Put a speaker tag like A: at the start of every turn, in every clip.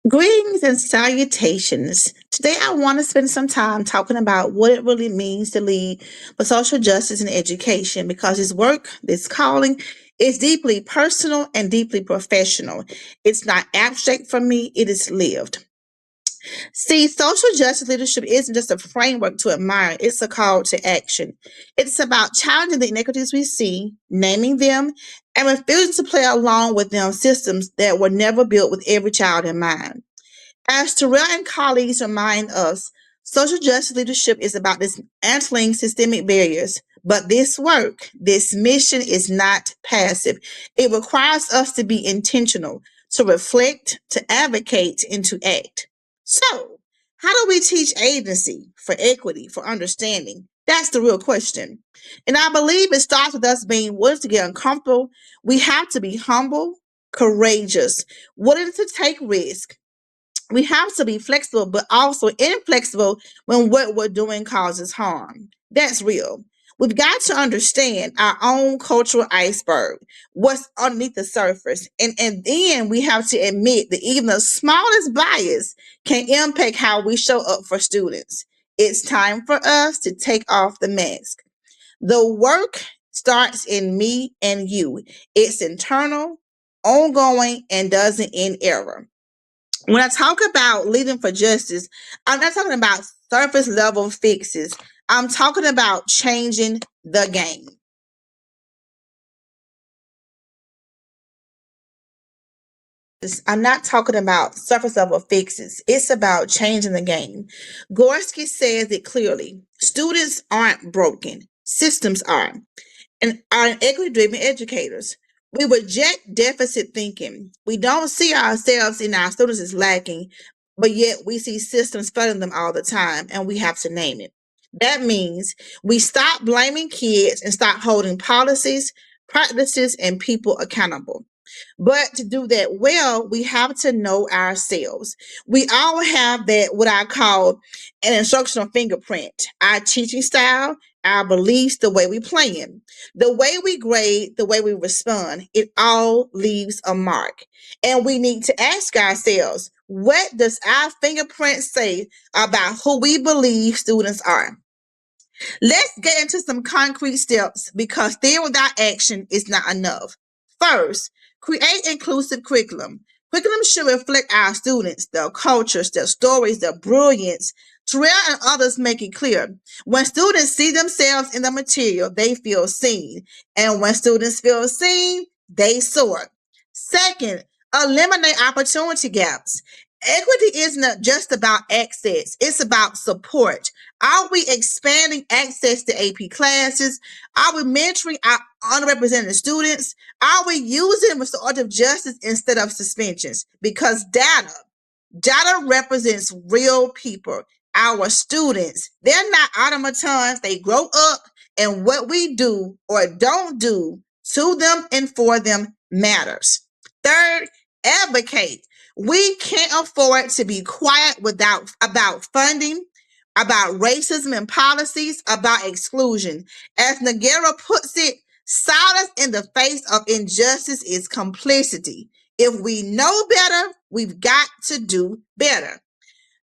A: Greetings and salutations. Today, I want to spend some time talking about what it really means to lead for social justice and education because this work, this calling, is deeply personal and deeply professional. It's not abstract for me, it is lived. See, social justice leadership isn't just a framework to admire, it's a call to action. It's about challenging the inequities we see, naming them, and refusing to play along with them systems that were never built with every child in mind. As Terrell and colleagues remind us, social justice leadership is about dismantling systemic barriers. But this work, this mission is not passive. It requires us to be intentional, to reflect, to advocate, and to act. So, how do we teach agency for equity, for understanding? That's the real question. And I believe it starts with us being willing to get uncomfortable. We have to be humble, courageous, willing to take risks. We have to be flexible, but also inflexible when what we're doing causes harm. That's real. We've got to understand our own cultural iceberg, what's underneath the surface. And then we have to admit that even the smallest bias can impact how we show up for students. It's time for us to take off the mask. The work starts in me and you. It's internal, ongoing, and doesn't end ever. When I talk about leading for justice, I'm not talking about surface level fixes. I'm talking about changing the game. I'm not talking about surface level fixes. It's about changing the game. Gorski says it clearly. Students aren't broken. Systems are. And are equity driven educators. We reject deficit thinking. We don't see ourselves in our students as lacking, but yet we see systems failing them all the time, and we have to name it. That means we stop blaming kids and start holding policies, practices, and people accountable. But to do that well, we have to know ourselves. We all have that, what I call an instructional fingerprint, our teaching style, our beliefs, the way we plan, the way we grade, the way we respond. It all leaves a mark. And we need to ask ourselves, what does our fingerprint say about who we believe students are? Let's get into some concrete steps because theory without action is not enough. First, create inclusive curriculum. Curriculum should reflect our students, their cultures, their stories, their brilliance. Terrell and others make it clear. When students see themselves in the material, they feel seen. And when students feel seen, they soar. Second, eliminate opportunity gaps. Equity isn't just about access, it's about support. Are we expanding access to AP classes? Are we mentoring our underrepresented students? Are we using restorative justice instead of suspensions? Because data represents real people, our students. They're not automatons. They grow up, and what we do or don't do to them and for them matters. Third, advocate. We can't afford to be quiet without about funding, about racism and policies, about exclusion. As Nagara puts it, silence in the face of injustice is complicity. If we know better, we've got to do better.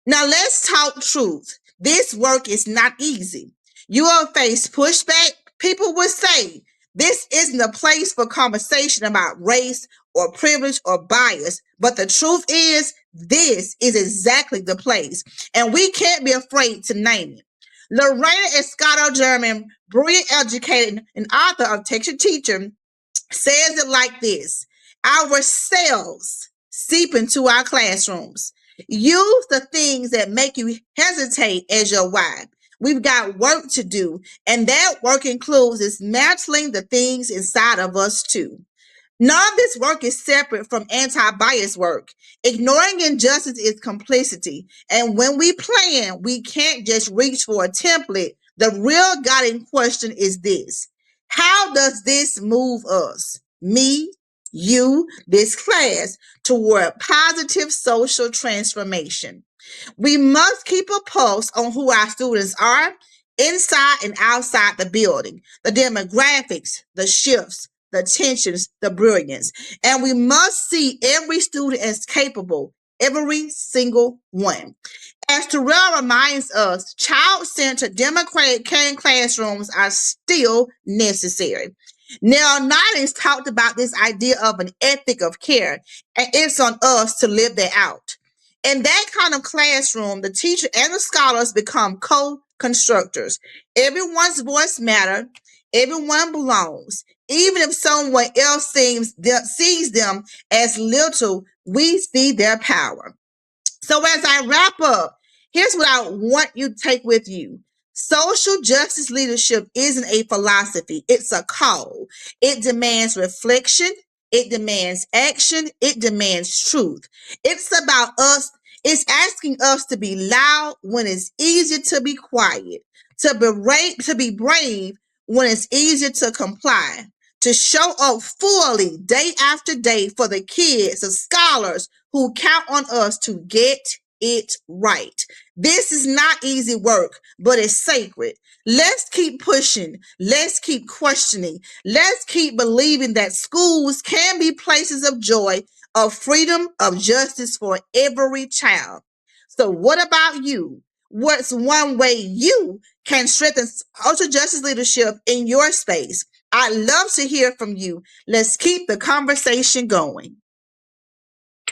A: Now let's talk truth. This work is not easy. You will face pushback. People will say, this isn't a place for conversation about race or privilege or bias. But the truth is, this is exactly the place. And we can't be afraid to name it. Lorena Escato German, brilliant educator and author of Texture Teacher, says it like this: our cells seep into our classrooms. Use the things that make you hesitate as your why. We've got work to do, and that work includes dismantling the things inside of us too. None of this work is separate from anti bias work. Ignoring injustice is complicity. And when we plan, we can't just reach for a template. The real guiding question is this: how does this move us, me, you, this class, toward positive social transformation? We must keep a pulse on who our students are inside and outside the building, the demographics, the shifts, the tensions, the brilliance. And we must see every student as capable, every single one. As Terrell reminds us, child-centered democratic caring classrooms are still necessary. Now, Noddings talked about this idea of an ethic of care, and it's on us to live that out. In that kind of classroom, the teacher and the scholars become co-constructors. Everyone's voice matters. Everyone belongs. Even if someone else sees them as little, we see their power. So as I wrap up, here's what I want you to take with you. Social justice leadership isn't a philosophy, it's a call. It demands reflection, it demands action, it demands truth. It's about us, it's asking us to be loud when it's easier to be quiet, to be brave when it's easier to comply, to show up fully day after day for the kids, the scholars who count on us to get it right. This is not easy work, but it's sacred. Let's keep pushing. Let's keep questioning. Let's keep believing that schools can be places of joy, of freedom, of justice for every child. So, what about you? What's one way you can strengthen social justice leadership in your space? I'd love to hear from you. Let's keep the conversation going.